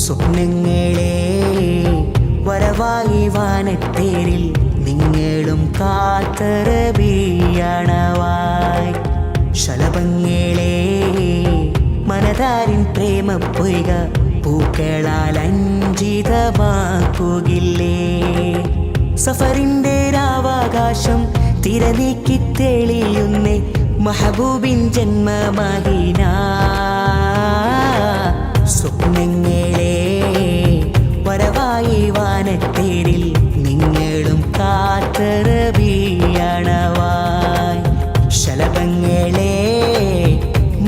സ്വപ്നങ്ങളെ വരവായി വാനത്തേരിൽ നിങ്ങളും കാത്തറബിയണവായി ശലഭങ്ങളെ മനതാരിൻ പ്രേമ പൊയ്ക പൂക്കളാൽ അഞ്ചിതമാക്കുകില്ലേ സഫറിന്റെ രാവാകാശം തിരനീക്കി തെളിയുന്നേ മഹബൂബിൻ ജന്മമദീന സ്വപ്നങ്ങളെ വരവായി വാനത്തേരിൽ നിങ്ങളും കാത്തറബിയണവായി ശലഭങ്ങളെ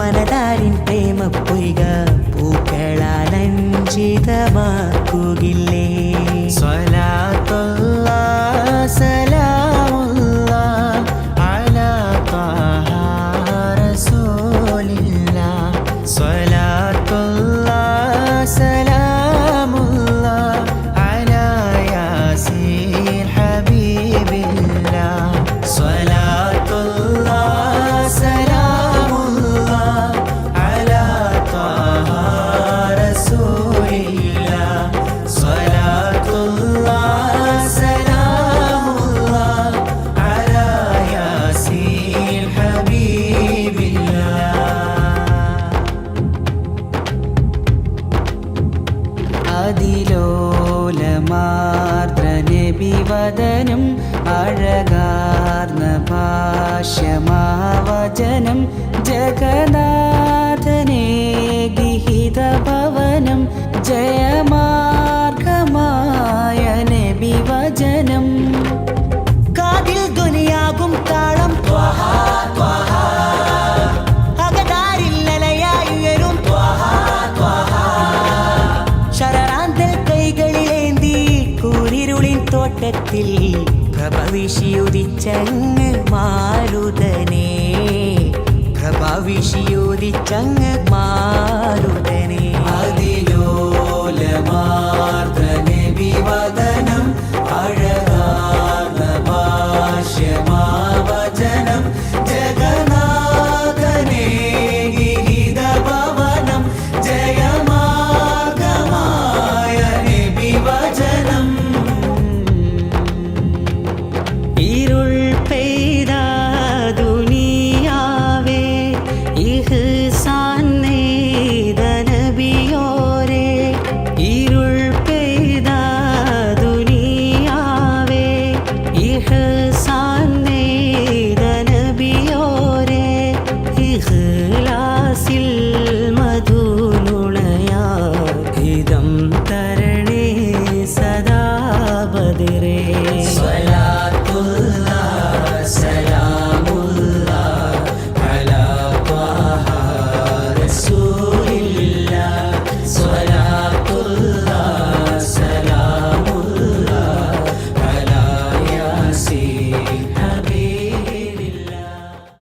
മനതാരിൻ പ്രേമ പൊയ്ക പൂക്കളാൽ അഞ്ചിതമാക്കുകില്ലേ സ്വലാത്തുല്ലാഹ് സലാമുല്ലാഹ് അലാ ത്വാഹ റസൂലില്ലാഹ് സ്വലാത്തുല്ലാഹ് സലാമുല്ലാഹ് അലാ യാസീൻ ഹബീബില്ലാഹ് സ്വലാത്തുല്ലാഹ് സലാമുല്ലാഹ് അലാ ത്വാഹ റസൂലില്ലാഹ് സ്വലാത്തുല്ലാഹ് സലാമുല്ലാഹ് അലാ യാസീൻ ഹബീബില്ലാഹ് അതിലോലമാർദ്ര നബിവദനം അഴകാർന്ന ഭാഷ്യമാവചനം ജഗന്നാഥനേ ഗിഹിത ഭവനം ജയമാർഗമായ നബിവചനം കാതിൽ ധ്വനിയാകും താളം ത്വഹാ ത്വഹാ അകതാരിൽ അലയായി ഉയരും ത്വഹാ ത്വഹാ ശരറാന്തൽ കൈകളിലേന്തി കൂരിരുളിൻ തോട്ടത്തിൽ പ്രഭവിഷിയുദിച്ചങ്ങ് മാരുതനേ പ്രഭവിഷിയുദിച്ചങ്ങ് മാരുതനേ അതിലോലമാ